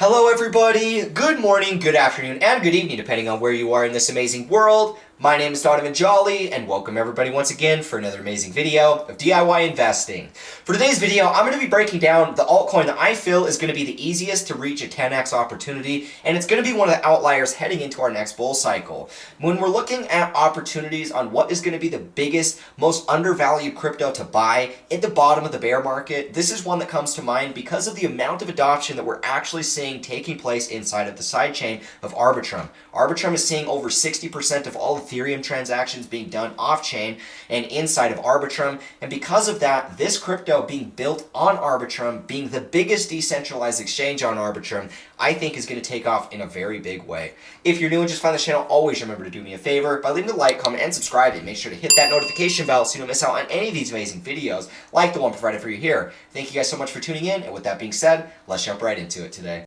Hello everybody, good morning, good afternoon, and good evening depending on where you are in this amazing world. My name is Donovan Jolly, and welcome everybody once again for another amazing video of DIY investing. For today's video, I'm going to be breaking down the altcoin that I feel is going to be the easiest to reach a 10x opportunity, and it's going to be one of the outliers heading into our next bull cycle. When we're looking at opportunities on what is going to be the biggest, most undervalued crypto to buy at the bottom of the bear market, this is one that comes to mind because of the amount of adoption that we're actually seeing taking place inside of the sidechain of Arbitrum. Arbitrum is seeing over 60% of all Ethereum transactions being done off-chain and inside of Arbitrum, and because of that, this crypto being built on Arbitrum, being the biggest decentralized exchange on Arbitrum, I think is going to take off in a very big way. If you're new and just found this channel, always remember to do me a favor by leaving a like, comment, and subscribe, and make sure to hit that notification bell so you don't miss out on any of these amazing videos like the one provided for you here. Thank you guys so much for tuning in, and with that being said, let's jump right into it today.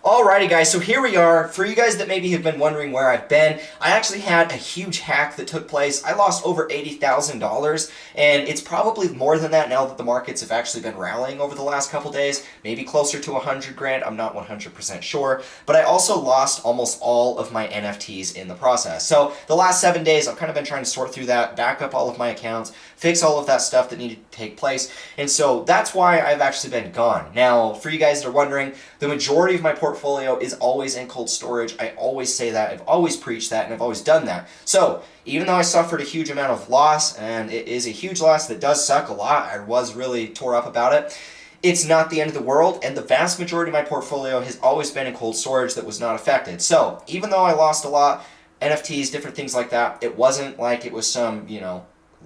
Alrighty guys, so here we are. For you guys that maybe have been wondering where I've been, I actually had a huge hack that took place. I lost over $80,000, and it's probably more than that now that the markets have actually been rallying over the last couple days, maybe closer to 100 grand, I'm not 100% sure, but I also lost almost all of my NFTs in the process. So the last 7 days, I've kind of been trying to sort through that, back up all of my accounts, fix all of that stuff that needed to take place, and so that's why I've actually been gone. Now, for you guys that are wondering, the majority of my portfolio is always in cold storage. I always say that, I've always preached that, and I've always done that. So even though I suffered a huge amount of loss, and it is a huge loss that does suck a lot, I was really tore up about it, it's not the end of the world, and the vast majority of my portfolio has always been in cold storage that was not affected. So even though I lost a lot, NFTs, different things like that, it wasn't like it was some,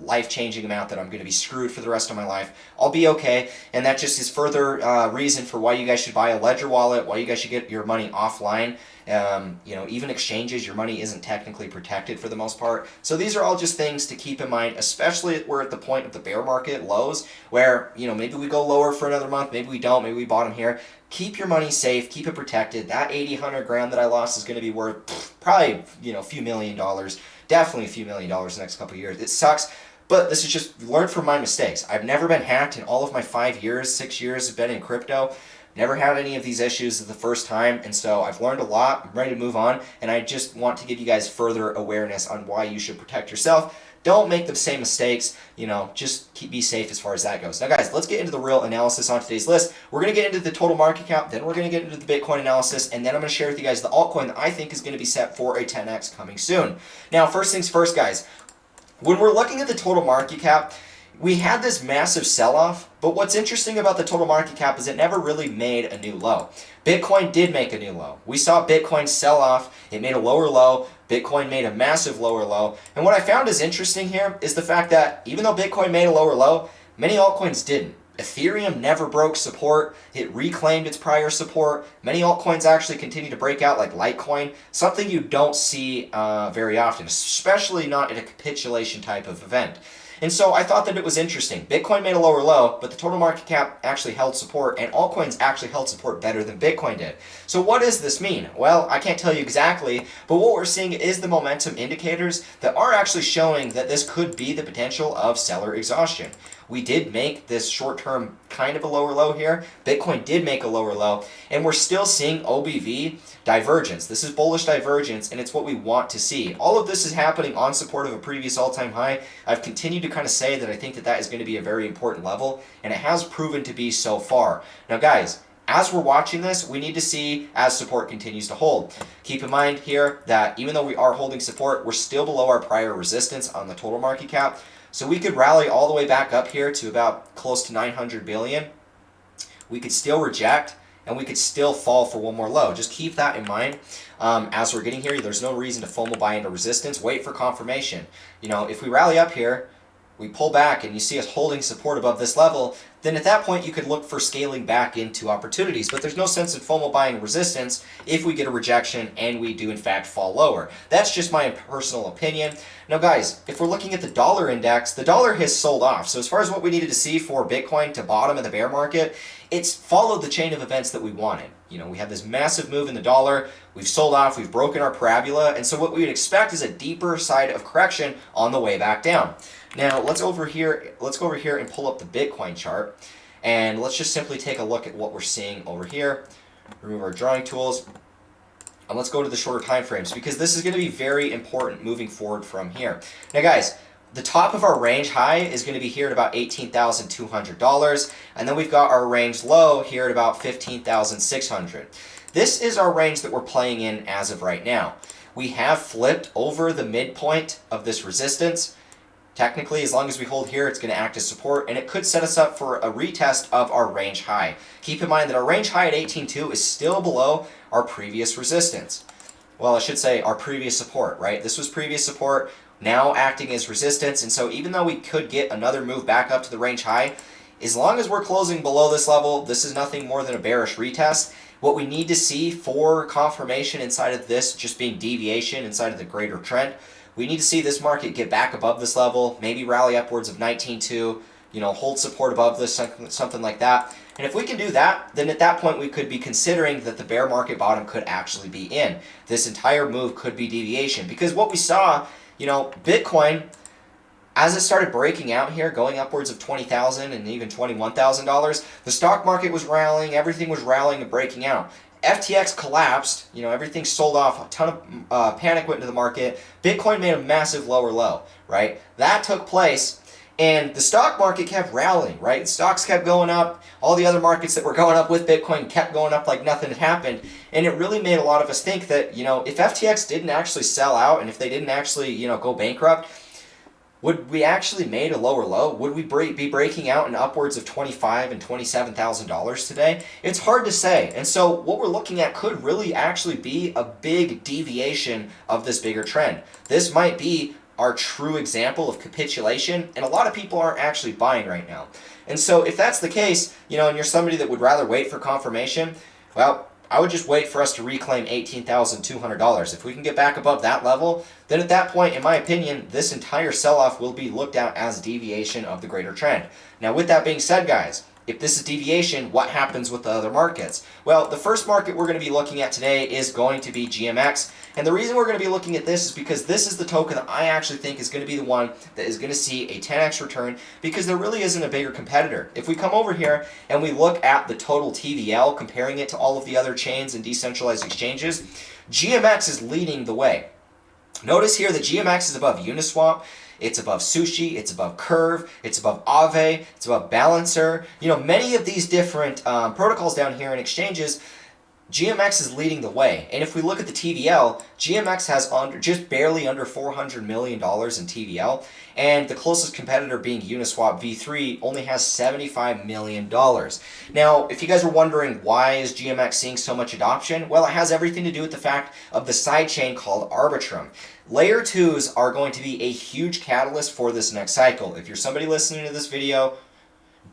life-changing amount that I'm going to be screwed for the rest of my life. I'll be okay, and that just is further reason for why you guys should buy a Ledger wallet, why you guys should get your money offline. Even exchanges, your money isn't technically protected for the most part. So these are all just things to keep in mind, especially if we're at the point of the bear market lows where, maybe we go lower for another month, maybe we don't, maybe we bottom here. Keep your money safe, keep it protected. That 100 grand that I lost is going to be worth probably, a few $1 million, definitely a few $1 million in the next couple of years. It sucks. But this is just learn from my mistakes. I've never been hacked in all of my 5 years, 6 years I've been in crypto. Never had any of these issues the first time, and so I've learned a lot. I'm ready to move on, and I just want to give you guys further awareness on why you should protect yourself. Don't make the same mistakes, just be safe as far as that goes. Now guys, let's get into the real analysis on today's list. We're going to get into the total market cap, then we're going to get into the Bitcoin analysis, and then I'm going to share with you guys the altcoin that I think is going to be set for a 10x coming soon. Now, first things first, guys. When we're looking at the total market cap, we had this massive sell-off, but what's interesting about the total market cap is it never really made a new low. Bitcoin did make a new low. We saw Bitcoin sell off, it made a lower low, Bitcoin made a massive lower low, and what I found is interesting here is the fact that even though Bitcoin made a lower low, many altcoins didn't. Ethereum never broke support. It reclaimed its prior support. Many altcoins actually continue to break out, like Litecoin, something you don't see very often, especially not in a capitulation type of event. And so I thought that it was interesting. Bitcoin made a lower low, but the total market cap actually held support, and altcoins actually held support better than Bitcoin did. So what does this mean? Well, I can't tell you exactly, but what we're seeing is the momentum indicators that are actually showing that this could be the potential of seller exhaustion. We did make this short-term kind of a lower low here. Bitcoin did make a lower low, and we're still seeing OBV divergence. This is bullish divergence, and it's what we want to see. All of this is happening on support of a previous all-time high. I've continued to kind of say that I think that that is going to be a very important level, and it has proven to be so far. Now, guys, as we're watching this, we need to see as support continues to hold. Keep in mind here that even though we are holding support, we're still below our prior resistance on the total market cap. So we could rally all the way back up here to about close to 900 billion. We could still reject, and we could still fall for one more low. Just keep that in mind. As we're getting here, there's no reason to FOMO buy into resistance. Wait for confirmation. If we rally up here, we pull back and you see us holding support above this level, then at that point you could look for scaling back into opportunities. But there's no sense in FOMO buying resistance if we get a rejection and we do in fact fall lower. That's just my personal opinion. Now guys, if we're looking at the dollar index, the dollar has sold off. So as far as what we needed to see for Bitcoin to bottom in the bear market, it's followed the chain of events that we wanted. we have this massive move in the dollar. We've sold off. We've broken our parabola. And so what we would expect is a deeper side of correction on the way back down. Now, let's go over here and pull up the Bitcoin chart. And let's just simply take a look at what we're seeing over here. Remove our drawing tools. And let's go to the shorter time frames, because this is going to be very important moving forward from here. Now, guys, the top of our range high is going to be here at about $18,200, and then we've got our range low here at about $15,600. This is our range that we're playing in as of right now. We have flipped over the midpoint of this resistance. Technically, as long as we hold here, it's going to act as support, and it could set us up for a retest of our range high. Keep in mind that our range high at 18.2 is still below our previous resistance. Well, I should say our previous support, right? This was previous support, now acting as resistance, and so even though we could get another move back up to the range high, as long as we're closing below this level, this is nothing more than a bearish retest. What we need to see for confirmation inside of this just being deviation inside of the greater trend, we need to see this market get back above this level, maybe rally upwards of 19.2, hold support above this, something like that. And if we can do that, then at that point we could be considering that the bear market bottom could actually be in. This entire move could be deviation, because what we saw, Bitcoin, as it started breaking out here, going upwards of $20,000 and even $21,000, the stock market was rallying, everything was rallying and breaking out. FTX collapsed, everything sold off, a ton of panic went into the market, Bitcoin made a massive lower low, right? That took place, and the stock market kept rallying, right? Stocks kept going up, all the other markets that were going up with Bitcoin kept going up like nothing had happened, and it really made a lot of us think that, if FTX didn't actually sell out, and if they didn't actually, go bankrupt, would we actually made a lower low? Would we be breaking out in upwards of $25,000 and $27,000 today? It's hard to say. And so what we're looking at could really actually be a big deviation of this bigger trend. This might be our true example of capitulation, and a lot of people aren't actually buying right now. And so if that's the case, and you're somebody that would rather wait for confirmation, well, I would just wait for us to reclaim $18,200. If we can get back above that level, then at that point, in my opinion, this entire sell-off will be looked at as deviation of the greater trend. Now, with that being said, guys, if this is deviation, what happens with the other markets? Well, the first market we're going to be looking at today is going to be GMX. And the reason we're going to be looking at this is because this is the token that I actually think is going to be the one that is going to see a 10x return, because there really isn't a bigger competitor. If we come over here and we look at the total TVL, comparing it to all of the other chains and decentralized exchanges, GMX is leading the way. Notice here that GMX is above Uniswap, it's above Sushi, it's above Curve, it's above Aave, it's above Balancer. Many of these different protocols down here in exchanges, GMX is leading the way. And if we look at the TVL, GMX has just barely under $400 million in TVL, and the closest competitor being Uniswap V3 only has $75 million. Now, if you guys were wondering why is GMX seeing so much adoption, well, it has everything to do with the fact of the sidechain called Arbitrum. Layer 2s are going to be a huge catalyst for this next cycle. If you're somebody listening to this video,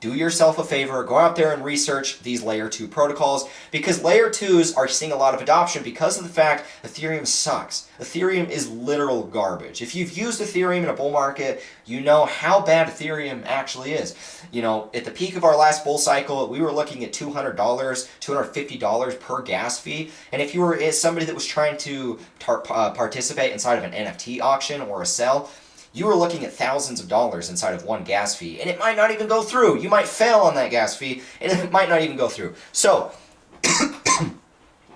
do yourself a favor, go out there and research these layer 2 protocols, because layer 2s are seeing a lot of adoption because of the fact Ethereum sucks. Ethereum is literal garbage. If you've used Ethereum in a bull market, you know how bad Ethereum actually is. At the peak of our last bull cycle, we were looking at $200, $250 per gas fee. And if you were somebody that was trying to participate inside of an NFT auction or a sell, you were looking at thousands of dollars inside of one gas fee, and it might not even go through. You might fail on that gas fee, and it might not even go through. So,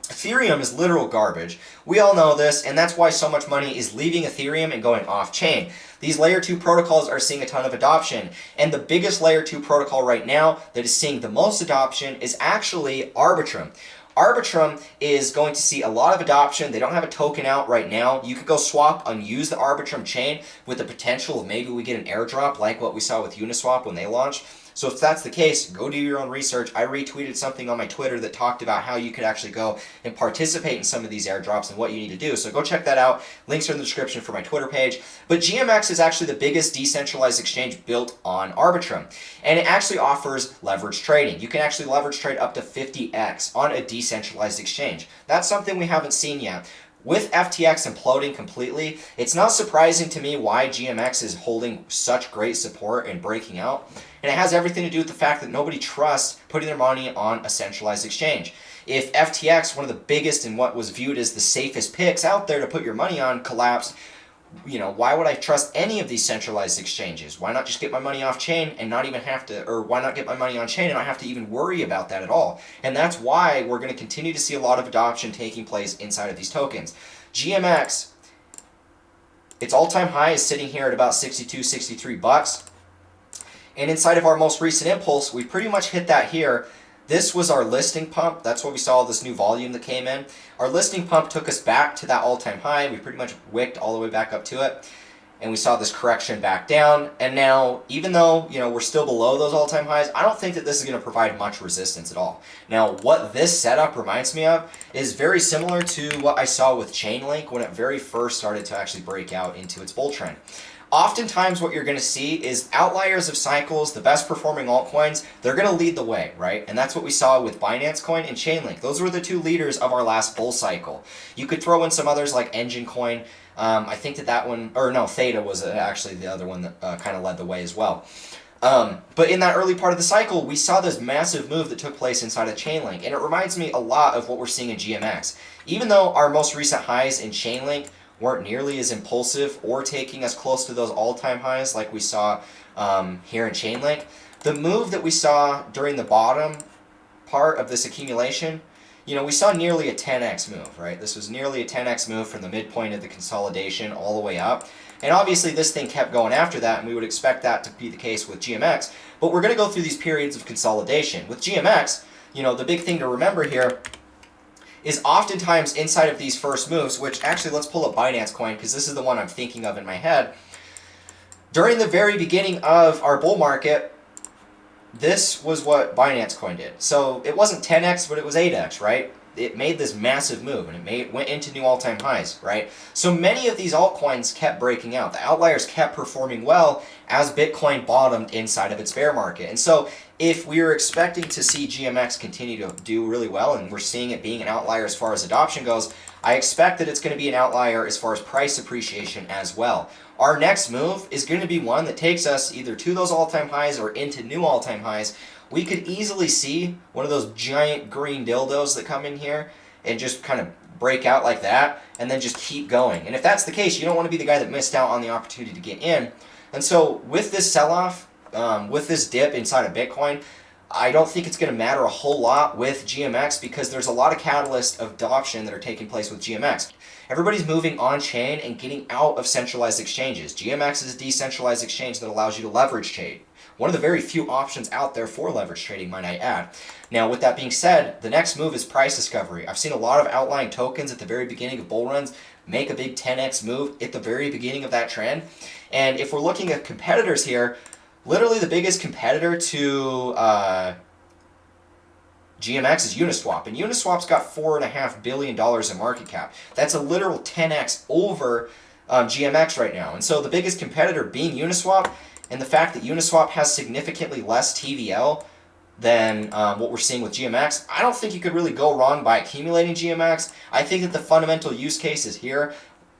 Ethereum is literal garbage. We all know this, and that's why so much money is leaving Ethereum and going off-chain. These layer 2 protocols are seeing a ton of adoption, and the biggest layer 2 protocol right now that is seeing the most adoption is actually Arbitrum. Arbitrum is going to see a lot of adoption. They don't have a token out right now. You could go swap and use the Arbitrum chain with the potential of maybe we get an airdrop like what we saw with Uniswap when they launched. So if that's the case, go do your own research. I retweeted something on my Twitter that talked about how you could actually go and participate in some of these airdrops and what you need to do. So go check that out. Links are in the description for my Twitter page. But GMX is actually the biggest decentralized exchange built on Arbitrum. And it actually offers leverage trading. You can actually leverage trade up to 50x on a decentralized exchange. That's something we haven't seen yet. With FTX imploding completely, it's not surprising to me why GMX is holding such great support and breaking out. And it has everything to do with the fact that nobody trusts putting their money on a centralized exchange. if FTX, one of the biggest and what was viewed as the safest picks out there to put your money on, collapsed, why would I trust any of these centralized exchanges? Why not just get my money off chain and not even have to, or why not get my money on chain and not have to even worry about that at all? And that's why we're going to continue to see a lot of adoption taking place inside of these tokens. GMX, its all-time high is sitting here at about 62, 63 bucks. And inside of our most recent impulse, we pretty much hit that here. This was our listing pump. That's what we saw, this new volume that came in. Our listing pump took us back to that all-time high. We pretty much wicked all the way back up to it. And we saw this correction back down. And now, even though we're still below those all-time highs, I don't think that this is going to provide much resistance at all. Now, what this setup reminds me of is very similar to what I saw with Chainlink when it very first started to actually break out into its bull trend. Oftentimes what you're going to see is outliers of cycles, the best performing altcoins, they're going to lead the way, right? And that's what we saw with Binance Coin and Chainlink. Those were the two leaders of our last bull cycle. You could throw in some others like Engine Coin. I think that one, or no, Theta was actually the other one that kind of led the way as well. But in that early part of the cycle, we saw this massive move that took place inside of Chainlink. And it reminds me a lot of what we're seeing in GMX. Even though our most recent highs in Chainlink weren't nearly as impulsive or taking us close to those all-time highs like we saw here in Chainlink, the move that we saw during the bottom part of this accumulation, we saw nearly a 10x move, right? This was nearly a 10x move from the midpoint of the consolidation all the way up. And obviously this thing kept going after that, and we would expect that to be the case with GMX. But we're going to go through these periods of consolidation. With GMX, the big thing to remember here is oftentimes inside of these first moves, which actually let's pull up Binance Coin because this is the one I'm thinking of in my head. During the very beginning of our bull market, this was what Binance Coin did. So it wasn't 10x, but it was 8x, right? It made this massive move, and it went into new all-time highs, right? So many of these altcoins kept breaking out. The outliers kept performing well as Bitcoin bottomed inside of its bear market. And so if we were expecting to see GMX continue to do really well, and we're seeing it being an outlier as far as adoption goes, I expect that it's going to be an outlier as far as price appreciation as well. Our next move is going to be one that takes us either to those all-time highs or into new all-time highs. We could easily see one of those giant green dildos that come in here and just kind of break out like that and then just keep going. And if that's the case, you don't want to be the guy that missed out on the opportunity to get in. And so with this sell-off, with this dip inside of Bitcoin, I don't think it's going to matter a whole lot with GMX because there's a lot of catalysts of adoption that are taking place with GMX. Everybody's moving on-chain and getting out of centralized exchanges. GMX is a decentralized exchange that allows you to leverage trade. One of the very few options out there for leverage trading, might I add. Now, with that being said, the next move is price discovery. I've seen a lot of outlying tokens at the very beginning of bull runs make a big 10x move at the very beginning of that trend. And if we're looking at competitors here, literally the biggest competitor to GMX is Uniswap. And Uniswap's got $4.5 billion in market cap. That's a literal 10x over GMX right now. And so the biggest competitor being Uniswap, and the fact that Uniswap has significantly less TVL than what we're seeing with GMX, I don't think you could really go wrong by accumulating GMX. I think that the fundamental use case is here.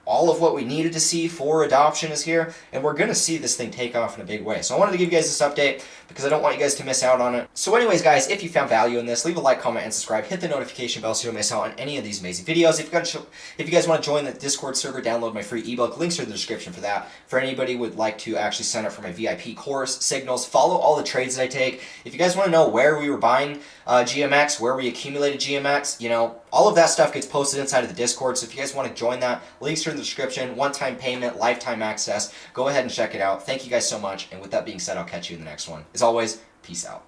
All of what we needed to see for adoption is here, and we're going to see this thing take off in a big way. So I wanted to give you guys this update because I don't want you guys to miss out on it. So anyways, guys, if you found value in this, leave a like, comment, and subscribe. Hit the notification bell so you don't miss out on any of these amazing videos. If you guys want to join the Discord server, download my free ebook. Links are in the description for that. For anybody who would like to actually sign up for my VIP course, Signals, follow all the trades that I take. If you guys want to know where we were buying GMX, where we accumulated GMX, all of that stuff gets posted inside of the Discord. So if you guys want to join that, links are in the description. One-time payment, lifetime access. Go ahead and check it out. Thank you guys so much. And with that being said, I'll catch you in the next one. As always, peace out.